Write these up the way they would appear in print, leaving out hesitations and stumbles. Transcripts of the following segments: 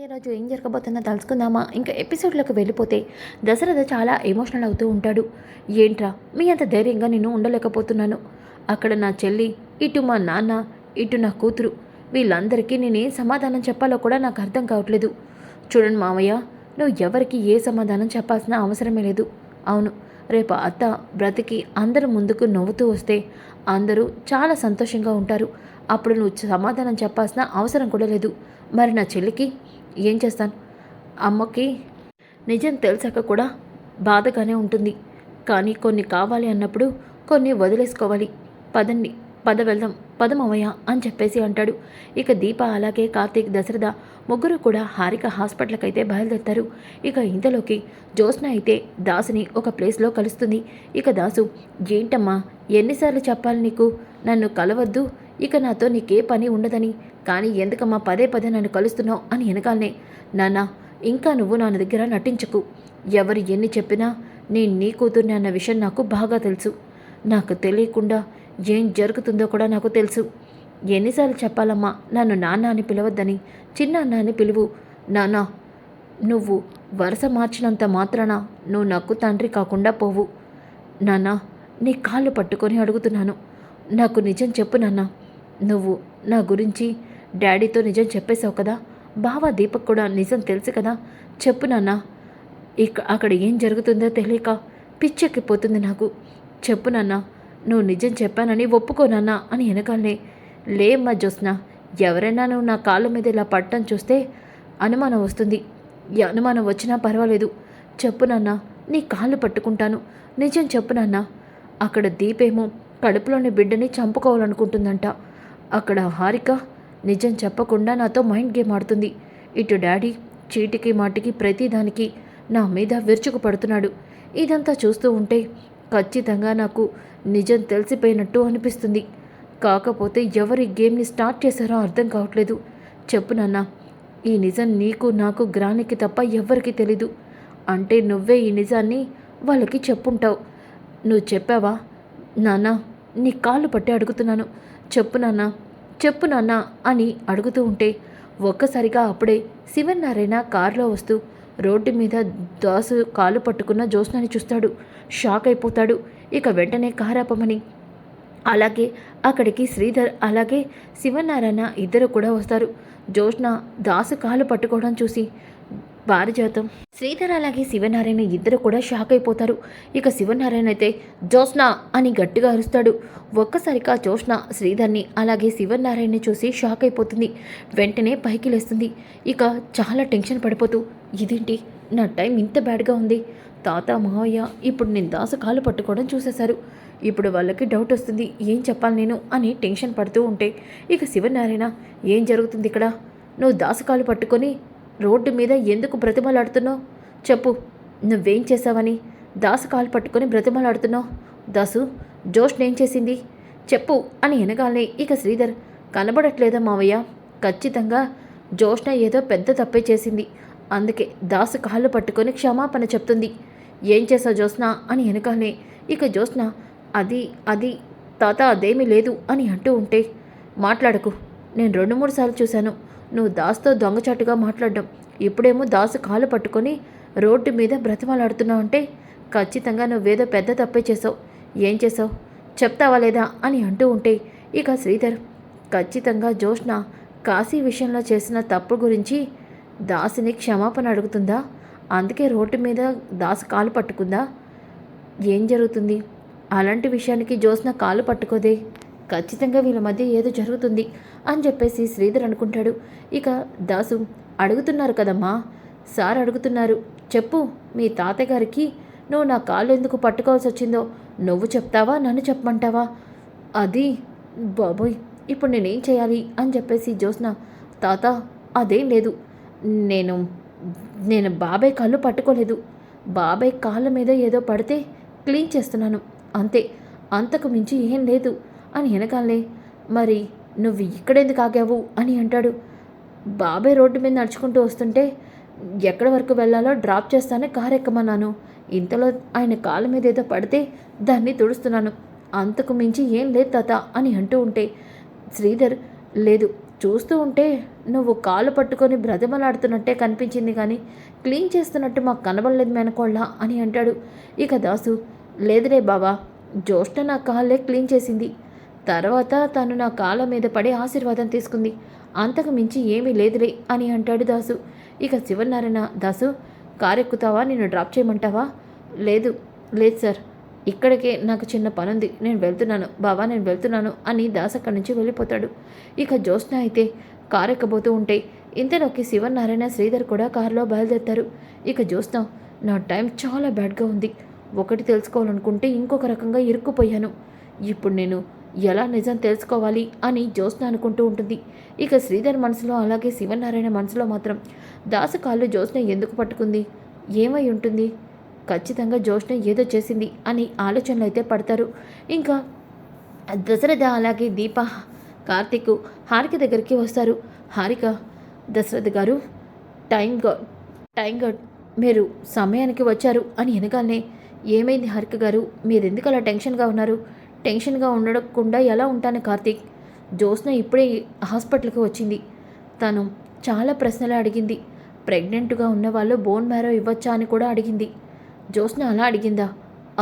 రోజు ఏం జరగబోతుందో తెలుసుకుందామా? ఇంకా ఎపిసోడ్లోకి వెళ్ళిపోతే దశరథ చాలా ఎమోషనల్ అవుతూ ఉంటాడు. ఏంట్రా మీ అంత ధైర్యంగా నేను ఉండలేకపోతున్నాను. అక్కడ నా చెల్లి, ఇటు మా నాన్న, ఇటు నా కూతురు, వీళ్ళందరికీ నేనేం సమాధానం చెప్పాలో కూడా నాకు అర్థం కావట్లేదు. చూడండి మామయ్య, నువ్వు ఎవరికి ఏ సమాధానం చెప్పాల్సిన అవసరమే లేదు. అవును, రేపు అత్త బ్రతికి అందరూ ముందుకు నవ్వుతూ వస్తే అందరూ చాలా సంతోషంగా ఉంటారు. అప్పుడు నువ్వు సమాధానం చెప్పాల్సిన అవసరం కూడా లేదు. మరి నా చెల్లికి ఏం చేస్తాను? అమ్మకి నిజం తెలిసాక కూడా బాధగానే ఉంటుంది. కానీ కొన్ని కావాలి అన్నప్పుడు కొన్ని వదిలేసుకోవాలి. పదండి, పద వెళ్దాం, పదమవయ్య అని చెప్పేసి అంటాడు. ఇక దీప అలాగే కార్తీక్, దశరథ ముగ్గురు కూడా హారిక హాస్పిటల్కి అయితే బయలుదేరుతారు. ఇక ఇంతలోకి జ్యోత్స్న అయితే దాసుని ఒక ప్లేస్లో కలుస్తుంది. ఇక దాసు, ఏంటమ్మా ఎన్నిసార్లు చెప్పాలి నీకు నన్ను కలవద్దు, ఇక నాతో నీకే పని ఉండదని, కానీ ఎందుకమ్మా పదే పదే నన్ను కలుస్తున్నావు అని వెనకాలనే, నాన్న ఇంకా నువ్వు నా దగ్గర నటించకు. ఎవరు ఎన్ని చెప్పినా నేను నీ కూతుర్ని అన్న విషయం నాకు బాగా తెలుసు. నాకు తెలియకుండా ఏం జరుగుతుందో కూడా నాకు తెలుసు. ఎన్నిసార్లు చెప్పాలమ్మా నన్ను నాన్న అని పిలవద్దని, చిన్న అన్న అని పిలువు. నాన్న, నువ్వు వరుస మార్చినంత మాత్రాన నువ్వు నాకు తండ్రి కాకుండా పోవు. నాన్న, నీ కాళ్ళు పట్టుకొని అడుగుతున్నాను, నాకు నిజం చెప్పు నాన్న. నువ్వు నా గురించి డాడీతో నిజం చెప్పేశావు కదా, బావ దీపక్ కూడా నిజం తెలుసు కదా, చెప్పు నాన్న. అక్కడ ఏం జరుగుతుందో తెలియక పిచ్చెక్కిపోతుంది నాకు. చెప్పు నాన్న, నువ్వు నిజం చెప్పానని ఒప్పుకోనన్నా అని వెనకాలనే, లేమ్మా జ్యోత్స్న, ఎవరైనా నువ్వు నా కాళ్ళ మీద ఇలా పట్టం చూస్తే అనుమానం వస్తుంది. ఈ అనుమానం వచ్చినా పర్వాలేదు, చెప్పు నాన్న, నీ కాళ్ళు పట్టుకుంటాను, నిజం చెప్పు నాన్న. అక్కడ దీపేమో కడుపులోని బిడ్డని చంపుకోవాలనుకుంటుందంట. అక్కడ హారిక నిజం చెప్పకుండా నాతో మైండ్ గేమ్ ఆడుతుంది. ఇటు డాడీ చీటికి మాటికి ప్రతిదానికి నా మీద విరుచుకు పడుతున్నాడు. ఇదంతా చూస్తూ ఉంటే ఖచ్చితంగా నాకు నిజం తెలిసిపోయినట్టు అనిపిస్తుంది. కాకపోతే ఎవరి గేమ్ని స్టార్ట్ చేశారో అర్థం కావట్లేదు. చెప్పు నాన్న, ఈ నిజం నీకు నాకు గ్రానికి తప్ప ఎవ్వరికీ తెలీదు. అంటే నువ్వే ఈ నిజాన్ని వాళ్ళకి చెప్పుంటావు. నువ్వు చెప్పావా నాన్న? నీ కాళ్ళు పట్టి అడుగుతున్నాను, చెప్పు నాన్న, చెప్పు నాన్న అని అడుగుతూ ఉంటే ఒక్కసారిగా అప్పుడే శివనారాయణ కారులో వస్తూ రోడ్డు మీద దాసు కాలు పట్టుకున్న జ్యోత్స్నని చూస్తాడు. షాక్ అయిపోతాడు. ఇక వెంటనే కారాపమని, అలాగే అక్కడికి శ్రీధర్ అలాగే శివనారాయణ ఇద్దరు కూడా వస్తారు. జ్యోత్స్న దాసు కాలు పట్టుకోవడం చూసి పారిజాతం, శ్రీధర్ అలాగే శివనారాయణ ఇద్దరు కూడా షాక్ అయిపోతారు. ఇక శివనారాయణ అయితే జ్యోత్స్న అని గట్టిగా అరుస్తాడు. ఒక్కసారిగా జ్యోత్స్న శ్రీధర్ని అలాగే శివనారాయణని చూసి షాక్ అయిపోతుంది. వెంటనే పైకి లేస్తుంది. ఇక చాలా టెన్షన్ పడిపోతూ, ఇదేంటి నా టైం ఇంత బ్యాడ్గా ఉంది, తాత మావయ్య ఇప్పుడు నేను దాసు కాలు పట్టుకోవడం చూసేశారు, ఇప్పుడు వాళ్ళకి డౌట్ వస్తుంది, ఏం చెప్పాలి నేను అని టెన్షన్ పడుతూ ఉంటే ఇక శివనారాయణ, ఏం జరుగుతుంది ఇక్కడ? నువ్వు దాసు కాలు పట్టుకొని రోడ్డు మీద ఎందుకు బ్రతిమలాడుతున్నావు? చెప్పు, నువ్వేం చేసావని దాసు కాలు పట్టుకొని బ్రతిమలాడుతున్నావు? దాసు, జ్యోత్స్న ఏం చేసింది చెప్పు అని వెనగాలనే ఇక శ్రీధర్, కనబడట్లేదా మావయ్య? ఖచ్చితంగా జ్యోత్స్న ఏదో పెద్ద తప్పే చేసింది, అందుకే దాసు కాళ్ళు పట్టుకొని క్షమాపణ చెప్తుంది. ఏం చేసావు జ్యోత్స్న అని వెనకాలనే ఇక జ్యోత్స్న, అది అది తాత అదేమీ లేదు అని అంటూ ఉంటే, మాట్లాడకు, నేను 2-3 సార్లు చూశాను నువ్వు దాసుతో దొంగచాటుగా మాట్లాడడం. ఇప్పుడేమో దాసు కాలు పట్టుకొని రోడ్డు మీద బ్రతిమలాడుతున్నావు అంటే ఖచ్చితంగా నువ్వేదో పెద్ద తప్పే చేసావు. ఏం చేసావు చెప్తావా లేదా అని అంటూ ఉంటే ఇక శ్రీధర్, ఖచ్చితంగా జ్యోత్స్న కాశీ విషయంలో చేసిన తప్పు గురించి దాసుని క్షమాపణ అడుగుతుందా? అందుకే రోడ్డు మీద దాసు కాలు పట్టుకుందా? ఏం జరుగుతుంది? అలాంటి విషయానికి జ్యోత్స్న కాలు పట్టుకోదే, ఖచ్చితంగా వీళ్ళ మధ్య ఏదో జరుగుతుంది అని చెప్పేసి శ్రీధర్ అనుకుంటాడు. ఇక దాసు, అడుగుతున్నారు కదమ్మా, సార్ అడుగుతున్నారు, చెప్పు, మీ తాతగారికి నువ్వు నా కాళ్ళు ఎందుకు పట్టుకోవాల్సి వచ్చిందో నువ్వు చెప్తావా, నన్ను చెప్పమంటావా? అది బాబోయ్, ఇప్పుడు నేనేం చేయాలి అని చెప్పేసి జ్యోత్స్న, తాత అదేం లేదు, నేను బాబాయ్ కాళ్ళు పట్టుకోలేదు, బాబాయ్ కాళ్ళ మీద ఏదో పడితే క్లీన్ చేస్తున్నాను అంతే, అంతకు మించి ఏం లేదు అని వెనకాలే, మరి నువ్వు ఇక్కడెందుకు ఆగావు అని అంటాడు. బాబాయ్ రోడ్డు మీద నడుచుకుంటూ వస్తుంటే ఎక్కడి వరకు వెళ్ళాలో డ్రాప్ చేస్తానే కారు ఎక్కమన్నాను, ఇంతలో ఆయన కాళ్ళ మీద ఏదో పడితే దాన్ని తుడుస్తున్నాను, అంతకు మించి ఏం లేదు తాత అని అంటూ ఉంటే శ్రీధర్, లేదు, చూస్తూ ఉంటే నువ్వు కాళ్ళు పట్టుకొని బ్రతిమలాడుతున్నట్టే కనిపించింది కానీ క్లీన్ చేస్తున్నట్టు మాకు కనబడలేదు మేనకోళ్ళ అని అంటాడు. ఇక దాసు, లేదులే బావా, జ్యోష్ణ నా కాళ్ళే క్లీన్ చేసింది. తర్వాత తను నా కాళ్ళ మీద పడి ఆశీర్వాదం తీసుకుంది. అంతకు మించి ఏమీ లేదులే అని అంటాడు దాసు. ఇక శివనారాయణ, దాసు కారెక్కుతావా, నిన్ను డ్రాప్ చేయమంటావా? లేదు లేదు సార్, ఇక్కడికే నాకు చిన్న పనుంది, నేను వెళ్తున్నాను బావా, నేను వెళ్తున్నాను అని దాస్ అక్కడి నుంచి వెళ్ళిపోతాడు. ఇక జ్యోత్స్న అయితే కారు ఎక్కబోతూ ఉంటే ఇంతలోకి శివనారాయణ, శ్రీధర్ కూడా కారులో బయలుదేరుతారు. ఇక జ్యోత్స్న, నా టైం చాలా బ్యాడ్గా ఉంది. ఒకటి తెలుసుకోవాలనుకుంటే ఇంకొక రకంగా ఇరుక్కుపోయాను. ఇప్పుడు నేను ఎలా నిజం తెలుసుకోవాలి అని జ్యోత్స్న అనుకుంటూ ఉంటుంది. ఇక శ్రీధర్ మనసులో అలాగే శివనారాయణ మనసులో మాత్రం దాసు కాళ్ళు జ్యోత్స్న ఎందుకు పట్టుకుంది, ఏమై ఉంటుంది, ఖచ్చితంగా జ్యోత్స్న ఏదో చేసింది అని ఆలోచనలు అయితే పడతారు. ఇంకా దశరథ అలాగే దీప, కార్తీక్ హారిక దగ్గరికి వస్తారు. హారిక, దశరథ గారు, టైం గాడ్ మీరు సమయానికి వచ్చారు అని వెనకాలనే, ఏమైంది హారిక గారు, మీరెందుకు అలా టెన్షన్గా ఉన్నారు? టెన్షన్గా ఉండకుండా ఎలా ఉంటాను కార్తీక్? జ్యోత్స్న ఇప్పుడే హాస్పిటల్కి వచ్చింది. తను చాలా ప్రశ్నలు అడిగింది. ప్రెగ్నెంట్గా ఉన్న వాళ్ళు బోన్ మ్యారో ఇవ్వచ్చా అని కూడా అడిగింది. జ్యోత్స్న అలా అడిగిందా?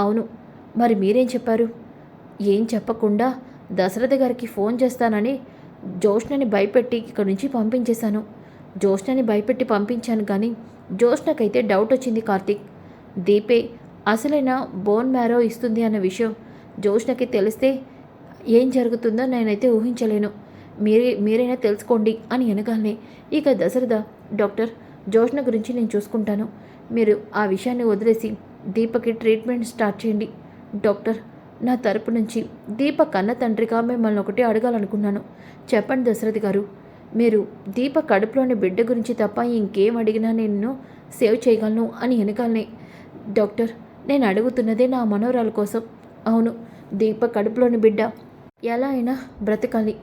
అవును. మరి మీరేం చెప్పారు? ఏం చెప్పకుండా దశరథ గారికి ఫోన్ చేస్తానని జ్యోత్స్నని భయపెట్టి ఇక్కడి నుంచి పంపించేశాను. జ్యోత్స్నని భయపెట్టి పంపించాను కానీ జ్యోత్స్నకైతే డౌట్ వచ్చింది కార్తీక్. దీపే అసలైన బోన్ మ్యారో ఇస్తుంది అన్న విషయం జ్యోత్స్నకి తెలిస్తే ఏం జరుగుతుందో నేనైతే ఊహించలేను. మీరైనా తెలుసుకోండి అని అనగానే ఇక దశరథ, డాక్టర్, జ్యోత్స్న గురించి నేను చూసుకుంటాను, మీరు ఆ విషయాన్ని వదిలేసి దీపకి ట్రీట్మెంట్ స్టార్ట్ చేయండి. డాక్టర్, నా తరపు నుంచి దీప కన్న తండ్రిగా మిమ్మల్ని ఒకటి అడగాలనుకున్నాను. చెప్పండి దశరథి గారు, మీరు దీప కడుపులోని బిడ్డ గురించి తప్ప ఇంకేం అడిగినా నేను సేవ్ చేయగలను అని వెనకాలనే, డాక్టర్, నేను అడుగుతున్నదే నా మనోరాల కోసం. అవును, దీప కడుపులోని బిడ్డ ఎలా అయినా బ్రతకాలి.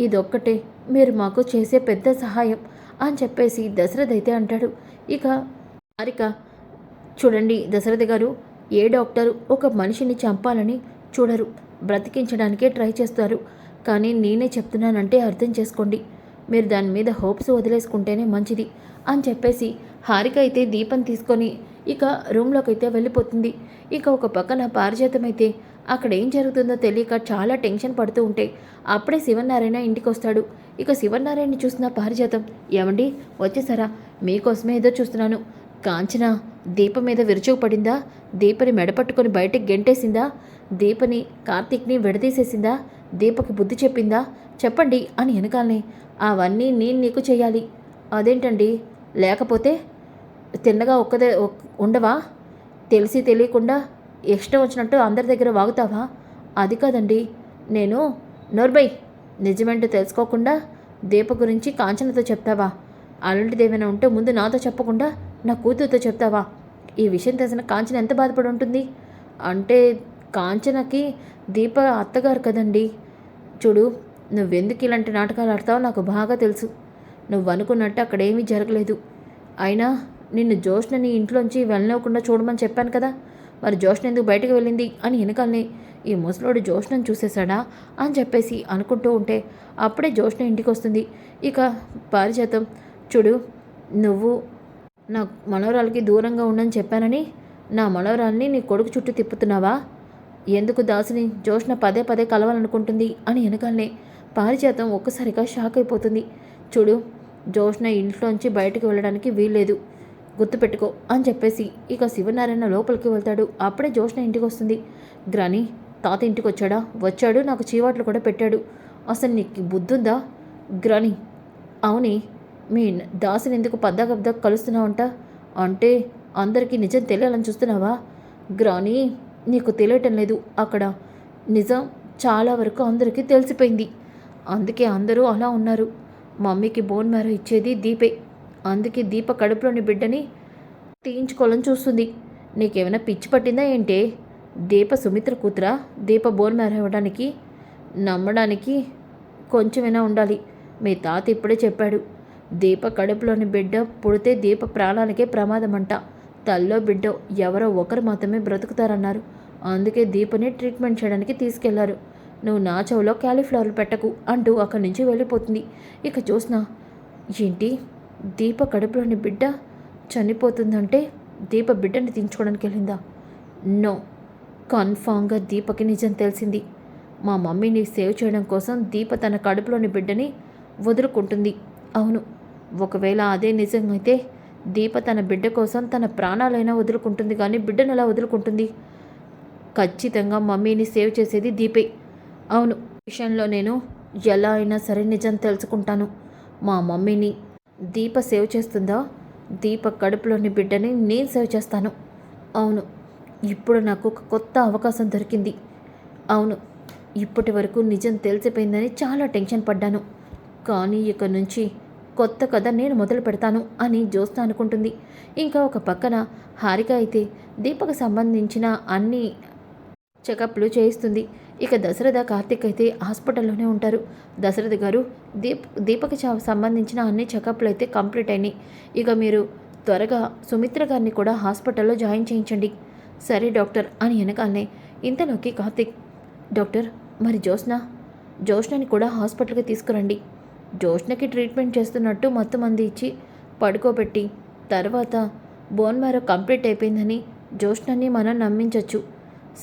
ఇదొక్కటే మీరు మాకు చేసే పెద్ద సహాయం అని చెప్పేసి దశరథ్ అయితే అంటాడు. ఇక హారిక, చూడండి దశరథ గారు, ఏ డాక్టరు ఒక మనిషిని చంపాలని చూడరు, బ్రతికించడానికే ట్రై చేస్తారు. కానీ నేనే చెప్తున్నానంటే అర్థం చేసుకోండి. మీరు దాని మీద హోప్స్ వదిలేసుకుంటేనే మంచిది అని చెప్పేసి హారిక అయితే దీపం తీసుకొని ఇక రూమ్లోకి అయితే వెళ్ళిపోతుంది. ఇక ఒక పక్కన పారిజాతం అయితే అక్కడ ఏం జరుగుతుందో తెలియక చాలా టెన్షన్ పడుతూ ఉంటే అప్పుడే శివనారాయణ ఇంటికి వస్తాడు. ఇక శివనారాయణని చూసిన పారిజాతం, ఏమండి వచ్చేసారా? మీకోసమే ఏదో చూస్తున్నాను. కాంచన దీప మీద విరుచుకుపడిందా? దీపని మెడపట్టుకొని బయటకు గెంటేసిందా? దీపని కార్తీక్ని విడదీసేసిందా? దీపకి బుద్ధి చెప్పిందా? చెప్పండి అని వెనకాలనే, అవన్నీ నేను నీకు చేయాలి. అదేంటండి? లేకపోతే తిన్నగా ఉండవా? తెలిసి తెలియకుండా ఇష్టం వచ్చినట్టు అందరి దగ్గర వాగుతావా? అది కాదండి, నేను నోర్బై, నిజమేంటో తెలుసుకోకుండా దీప గురించి కాంచనతో చెప్తావా? అలాంటిది ఏమైనా ఉంటే ముందు నాతో చెప్పకుండా నా కూతురుతో చెప్తావా? ఈ విషయం తెలిసిన కాంచన ఎంత బాధపడి ఉంటుంది? అంటే కాంచనకి దీప అత్తగారు కదండి. చూడు, నువ్వెందుకు ఇలాంటి నాటకాలు ఆడతావో నాకు బాగా తెలుసు. నువ్వు అనుకున్నట్టు అక్కడేమీ జరగలేదు. అయినా నిన్ను జ్యోత్స్నని ఇంట్లోంచి వెళ్ళనివ్వకుండా చూడమని చెప్పాను కదా, మరి జ్యోత్స్న ఎందుకు బయటకు వెళ్ళింది అని వెనకాలనే, ఈ ముసలోడు జ్యోత్స్నని చూసేశాడా అని చెప్పేసి అనుకుంటూ ఉంటే అప్పుడే జ్యోత్స్న ఇంటికి వస్తుంది. ఇక పారిజాతం, చూడు, నువ్వు నా మనవరాలకి దూరంగా ఉండని చెప్పానని నా మనవరాల్ని నీ కొడుకు చుట్టూ తిప్పుతున్నావా? ఎందుకు దాసుని జ్యోత్స్న పదే పదే కలవాలనుకుంటుంది అని వెనకాలనే పారిజాతం ఒక్కసారిగా షాక్ అయిపోతుంది. చూడు, జ్యోత్స్న ఇంట్లోంచి బయటకు వెళ్ళడానికి వీల్లేదు, గుర్తుపెట్టుకో అని చెప్పేసి ఇక శివనారాయణ లోపలికి వెళ్తాడు. అప్పుడే జ్యోత్స్న ఇంటికి వస్తుంది. గ్రాని, తాత ఇంటికి వచ్చాడా? వచ్చాడు, నాకు చీవాట్లు కూడా పెట్టాడు. అసలు నీకు బుద్ధుందా గ్రాని? అవునే, మీ దాసుని ఎందుకు పద్దాకబ్దా కలుస్తున్నావంట? అంటే అందరికీ నిజం తెలియాలని చూస్తున్నావా? గ్రాని, నీకు తెలియటం లేదు. అక్కడ నిజం చాలా వరకు అందరికీ తెలిసిపోయింది. అందుకే అందరూ అలా ఉన్నారు. మమ్మీకి బోన్ మ్యారో ఇచ్చేది దీపే. అందుకే దీప కడుపులోని బిడ్డని తీయించుకోవాలని చూస్తుంది. నీకేమైనా పిచ్చి పట్టిందా ఏంటే? దీప సుమిత్ర కూతురా దీప బోన్ మ్యారో ఇవ్వడానికి? నమ్మడానికి కొంచెమైనా ఉండాలి. మీ తాత ఇప్పుడే చెప్పాడు, దీప కడుపులోని బిడ్డ పుడితే దీప ప్రాణానికే ప్రమాదమంట. తల్లో బిడ్డో ఎవరో ఒకరు మాత్రమే బ్రతుకుతారన్నారు. అందుకే దీపని ట్రీట్మెంట్ చేయడానికి తీసుకెళ్లారు. నువ్వు నా చెవులో క్యాలీఫ్లవర్లు పెట్టకు అంటూ అక్కడి నుంచి వెళ్ళిపోతుంది. ఇక జ్యోత్స్న, ఏంటి దీప కడుపులోని బిడ్డ చనిపోతుందంటే దీప బిడ్డని దించుకోవడానికి వెళ్ళిందా? నో, కన్ఫామ్గా దీపకి నిజం తెలిసింది. మా మమ్మీని సేవ్ చేయడం కోసం దీప తన కడుపులోని బిడ్డని వదులుకుంటుంది. అవును, ఒకవేళ అదే నిజమైతే దీప తన బిడ్డ కోసం తన ప్రాణాలైనా వదులుకుంటుంది, కానీ బిడ్డను ఎలా వదులుకుంటుంది? ఖచ్చితంగా మమ్మీని సేవ్ చేసేది దీపే. అవును, విషయంలో నేను ఎలా అయినా సరే నిజం తెలుసుకుంటాను. మా మమ్మీని దీప సేవ్ చేస్తుందా, దీప కడుపులోని బిడ్డని నేను సేవ్ చేస్తాను. అవును, ఇప్పుడు నాకు ఒక కొత్త అవకాశం దొరికింది. అవును, ఇప్పటి వరకు నిజం తెలిసిపోయిందని చాలా టెన్షన్ పడ్డాను, కానీ ఇక నుంచి కొత్త కథ నేను మొదలు పెడతాను అని జ్యోత్స్న అనుకుంటుంది. ఇంకా ఒక పక్కన హారిక అయితే దీపకు సంబంధించిన అన్ని చెకప్లు చేయిస్తుంది. ఇక దశరథ, కార్తిక్ అయితే హాస్పిటల్లోనే ఉంటారు. దశరథ గారు, దీపకి సంబంధించిన అన్ని చెకప్లు అయితే కంప్లీట్ అయినాయి. ఇక మీరు త్వరగా సుమిత్ర గారిని కూడా హాస్పిటల్లో జాయిన్ చేయించండి. సరే డాక్టర్ అని వెనకాలనే ఇంతలోకి కార్తిక్, డాక్టర్ మరి జ్యోత్స్నని కూడా హాస్పిటల్కి తీసుకురండి. జ్యోత్స్నకి ట్రీట్మెంట్ చేస్తున్నట్టు మొత్తం మంది ఇచ్చి పడుకోబెట్టి తర్వాత బోన్ మ్యారో కంప్లీట్ అయిపోయిందని జ్యోత్స్నని మనం నమ్మించవచ్చు.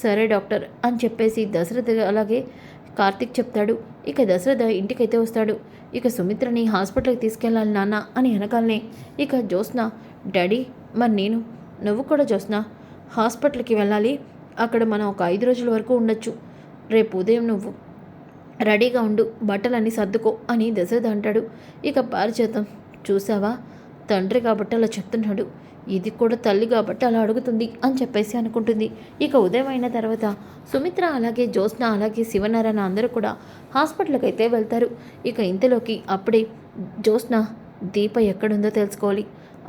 సరే డాక్టర్ అని చెప్పేసి దశరథ అలాగే కార్తిక్ చెప్తాడు. ఇక దశరథ ఇంటికైతే వస్తాడు. ఇక సుమిత్రని హాస్పిటల్కి తీసుకెళ్ళాలి నాన్న అని వెనకాలనే ఇక జ్యోత్స్న, డాడీ మరి నువ్వు కూడా జ్యోత్స్న హాస్పిటల్కి వెళ్ళాలి. అక్కడ మనం ఒక 5 రోజుల వరకు ఉండొచ్చు. రేపు ఉదయం నువ్వు రెడీగా ఉండు, బట్టలన్నీ సర్దుకో అని దశరథ అంటాడు. ఇక పారిజాతం, చూసావా తండ్రి కాబట్టి అలా చెప్తున్నాడు, ఇది కూడా తల్లి కాబట్టి అలా అడుగుతుంది అని చెప్పేసి అనుకుంటుంది. ఇక ఉదయం అయిన తర్వాత సుమిత్ర అలాగే జ్యోత్స్న అలాగే శివనారాయణ అందరూ కూడా హాస్పిటల్కి అయితే వెళ్తారు. ఇక ఇంతలోకి అప్పుడే జ్యోత్స్న, దీప ఎక్కడుందో తెలుసుకోవాలి,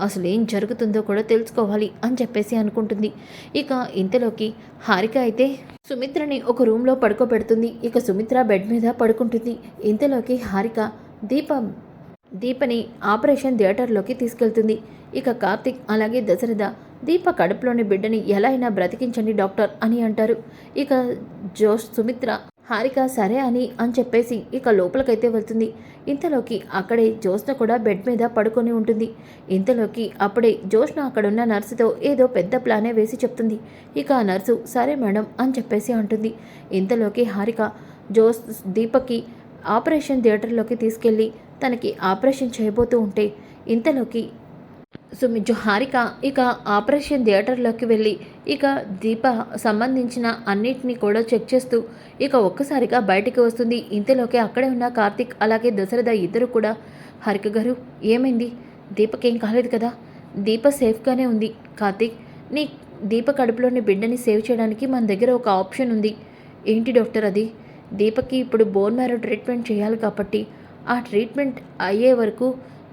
అసలు ఏం జరుగుతుందో కూడా తెలుసుకోవాలి అని చెప్పేసి అనుకుంటుంది. ఇక ఇంతలోకి హారిక అయితే సుమిత్రని ఒక రూమ్లో పడుకోబెడుతుంది. ఇక సుమిత్ర బెడ్ మీద పడుకుంటుంది. ఇంతలోకి హారిక దీపని ఆపరేషన్ థియేటర్లోకి తీసుకెళ్తుంది. ఇక కార్తిక్ అలాగే దశరథ, దీప కడుపులోని బిడ్డని ఎలా అయినా బ్రతికించండి డాక్టర్ అని అంటారు. ఇక సుమిత్ర హారిక సరే అని చెప్పేసి ఇక లోపలికైతే వెళ్తుంది. ఇంతలోకి అక్కడే జ్యోత్స్న కూడా బెడ్ మీద పడుకొని ఉంటుంది. ఇంతలోకి అప్పుడే జ్యోత్స్న అక్కడున్న నర్సుతో ఏదో పెద్ద ప్లానే వేసి చెప్తుంది. ఇక ఆ నర్సు సరే మేడం అని చెప్పేసి అంటుంది. ఇంతలోకి హారిక దీపకి ఆపరేషన్ థియేటర్లోకి తీసుకెళ్ళి తనకి ఆపరేషన్ చేయబోతూ ఉంటే ఇంతలోకి హారిక ఇక ఆపరేషన్ థియేటర్లోకి వెళ్ళి ఇక దీప సంబంధించిన అన్నిటినీ కూడా చెక్ చేస్తూ ఇక ఒక్కసారిగా బయటికి వస్తుంది. ఇంతలోకి అక్కడే ఉన్న కార్తిక్ అలాగే దశరథ ఇద్దరు కూడా, హారిక గారు ఏమైంది, దీపకేం కాలేదు కదా? దీప సేఫ్గానే ఉంది. కార్తిక్, నీ దీప కడుపులోని బిడ్డని సేవ్ చేయడానికి మన దగ్గర ఒక ఆప్షన్ ఉంది. ఏంటి డాక్టర్ అది? దీపకి ఇప్పుడు బోన్ మ్యారో ట్రీట్మెంట్ చేయాలి కాబట్టి ఆ ట్రీట్మెంట్ అయ్యే వరకు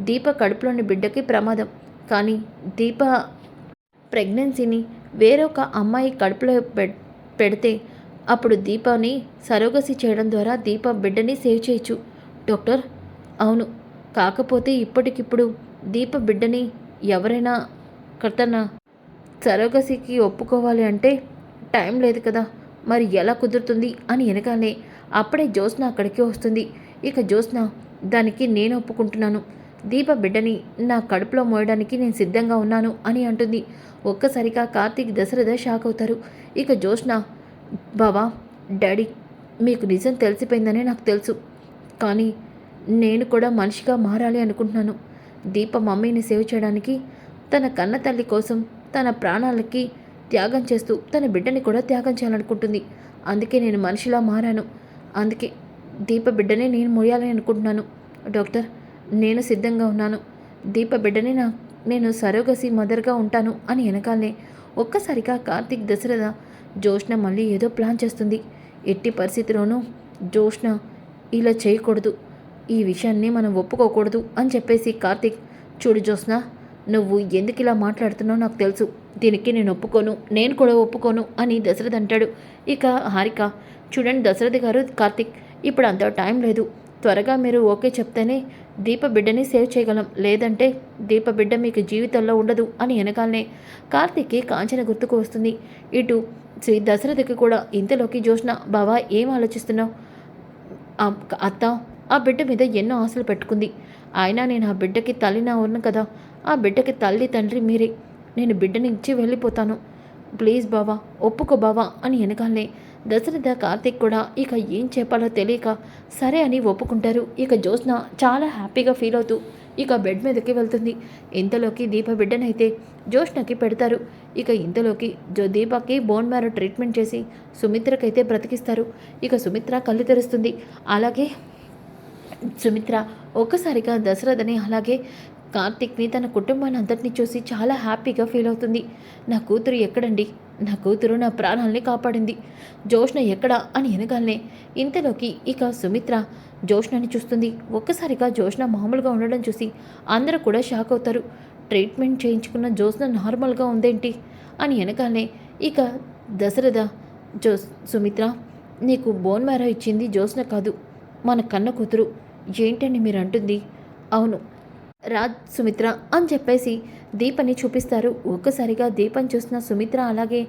దీప కడుపులోని బిడ్డకి ప్రమాదం. కానీ దీప ప్రెగ్నెన్సీని వేరొక అమ్మాయి కడుపులో పెడితే అప్పుడు దీపని సరోగసి చేయడం ద్వారా దీప బిడ్డని సేవ్ చేయొచ్చు డాక్టర్. అవును, కాకపోతే ఇప్పటికిప్పుడు దీప బిడ్డని ఎవరైనా తన సరోగసికి ఒప్పుకోవాలి అంటే టైం లేదు కదా, మరి ఎలా కుదురుతుంది అని వెనకాలే అప్పుడే జ్యోత్స్న అక్కడికి వస్తుంది. ఇక జ్యోత్స్న, దానికి నేను ఒప్పుకుంటున్నాను, దీప బిడ్డని నా కడుపులో మోయడానికి నేను సిద్ధంగా ఉన్నాను అని అంటుంది. ఒక్కసారిగా కార్తీక్ దశరథ షాక్ అవుతారు. ఇక జ్యోత్స్న, బావా డాడీ మీకు నిజం తెలిసిపోయిందని నాకు తెలుసు, కానీ నేను కూడా మనిషిగా మారాలి అనుకుంటున్నాను. దీప మమ్మీని సేవ్ చేయడానికి తన కన్న తల్లి కోసం తన ప్రాణాలకి త్యాగం చేస్తూ తన బిడ్డని కూడా త్యాగం చేయాలనుకుంటుంది. అందుకే నేను మనిషిలా మారాను. అందుకే దీప బిడ్డని నేను మోయాలని అనుకుంటున్నాను డాక్టర్. నేను సిద్ధంగా ఉన్నాను. దీప బిడ్డని నేను సరోగసి మదర్గా ఉంటాను అని వెనకాలనే ఒక్కసారిగా కార్తీక్ దశరథ జ్యోత్స్న మళ్ళీ ఏదో ప్లాన్ చేస్తుంది. ఎట్టి పరిస్థితిలోనూ జ్యోత్స్న ఇలా చేయకూడదు, ఈ విషయాన్ని మనం ఒప్పుకోకూడదు అని చెప్పేసి కార్తీక్, చూడు జ్యోత్స్న, నువ్వు ఎందుకు ఇలా మాట్లాడుతున్నావు నాకు తెలుసు, దీనికి నేను కూడా ఒప్పుకోను అని దశరథ్ అంటాడు. ఇక హారిక, చూడండి దశరథ్ గారు, కార్తీక్, ఇప్పుడు అంత టైం లేదు, త్వరగా మీరు ఓకే చెప్తేనే దీప బిడ్డని సేవ్ చేయగలం, లేదంటే దీప బిడ్డ మీకు జీవితంలో ఉండదు అని వెనకాలనే కార్తీక్కి కాంచన గుర్తుకు వస్తుంది. ఇటు శ్రీ దశరథకి కూడా ఇంతలోకి జ్యోత్స్న, బావా ఏం ఆలోచిస్తున్నావు, అత్త ఆ బిడ్డ మీద ఎన్నో ఆశలు పెట్టుకుంది. అయినా నేను ఆ బిడ్డకి తల్లిని అవును కదా! ఆ బిడ్డకి తల్లి తండ్రి మీరే. నేను బిడ్డని ఇచ్చి వెళ్ళిపోతాను. ప్లీజ్ బావా ఒప్పుకో బావా అని వెనకాలనే దశరథ కార్తీక్ కూడా ఇక ఏం చెప్పాలో తెలియక సరే అని ఒప్పుకుంటారు. ఇక జ్యోత్స్న చాలా హ్యాపీగా ఫీల్ అవుతూ ఇక బెడ్ మీదకి వెళ్తుంది. ఇంతలోకి దీప బిడ్డనైతే జ్యోత్స్నకి పెడతారు. ఇక ఇంతలోకి దీపకి బోన్ మ్యారో ట్రీట్మెంట్ చేసి సుమిత్రకైతే బ్రతికిస్తారు. ఇక సుమిత్ర కళ్ళు తెరుస్తుంది. అలాగే సుమిత్ర ఒక్కసారిగా దశరథని అలాగే కార్తీక్ని తన కుటుంబాన్ని అంతటిని చూసి చాలా హ్యాపీగా ఫీల్ అవుతుంది. నా కూతురు ఎక్కడండి? నా కూతురు నా ప్రాణాలని కాపాడింది. జోష్న ఎక్కడా అని వెనగాలనే ఇంతలోకి ఇక సుమిత్ర జోష్నని చూస్తుంది. ఒక్కసారిగా జోష్న మామూలుగా ఉండడం చూసి అందరూ కూడా షాక్ అవుతారు. ట్రీట్మెంట్ చేయించుకున్న జోష్న నార్మల్గా ఉందేంటి అని వెనకాలనే ఇక దశరథ సుమిత్ర నీకు బోన్ మ్యారో ఇచ్చింది జోష్న కాదు, మన కన్న కూతురు. ఏంటండి మీరు అంటుంది? అవును రాజ్ సుమిత్ర అని చెప్పేసి దీపని చూపిస్తారు. ఒక్కసారిగా దీపం చూసిన సుమిత్ర అలాగే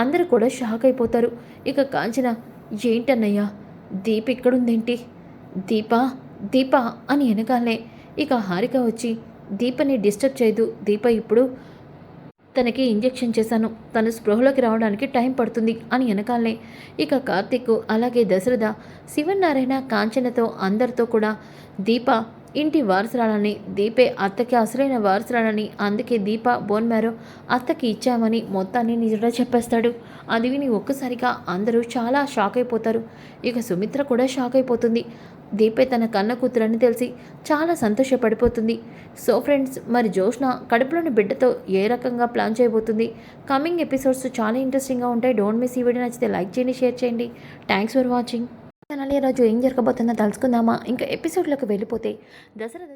అందరూ కూడా షాక్ అయిపోతారు. ఇక కాంచన ఏంటన్నయ్యా దీప ఇక్కడుందేంటి? దీప దీప అని వెనకాలనే ఇక హారిక వచ్చి దీపని డిస్టర్బ్ చేయదు, దీప ఇప్పుడు తనకి ఇంజెక్షన్ చేశాను, తను స్పృహలోకి రావడానికి టైం పడుతుంది అని వెనకాలనే ఇక కార్తీక్ అలాగే దశరథ శివనారాయణ కాంచనతో అందరితో కూడా దీప ఇంటి వారసురాలని, దీపే అత్తకి అసలైన వారసురాలని, అందుకే దీప బోన్ మ్యారో అత్తకి ఇచ్చామని మొత్తాన్ని నిజంగా చెప్పేస్తాడు. అది విని ఒక్కసారిగా అందరూ చాలా షాక్ అయిపోతారు. ఇక సుమిత్ర కూడా షాక్ అయిపోతుంది. దీపే తన కన్న కూతురని తెలిసి చాలా సంతోషపడిపోతుంది. సో ఫ్రెండ్స్, మరి జోష్న కడుపులోని బిడ్డతో ఏ రకంగా ప్లాన్ చేయబోతుంది? కమింగ్ ఎపిసోడ్స్ చాలా ఇంట్రెస్టింగ్గా ఉంటాయి. Don't miss. ఈ వీడియో నచ్చితే లైక్ చేయండి, షేర్ చేయండి. Thanks for watching. ఛానల్ ఈరోజు ఏం జరగబోతుందో తెలుసుకుందామా? ఇంకా ఎపిసోడ్లోకి వెళ్ళిపోతే దశరథ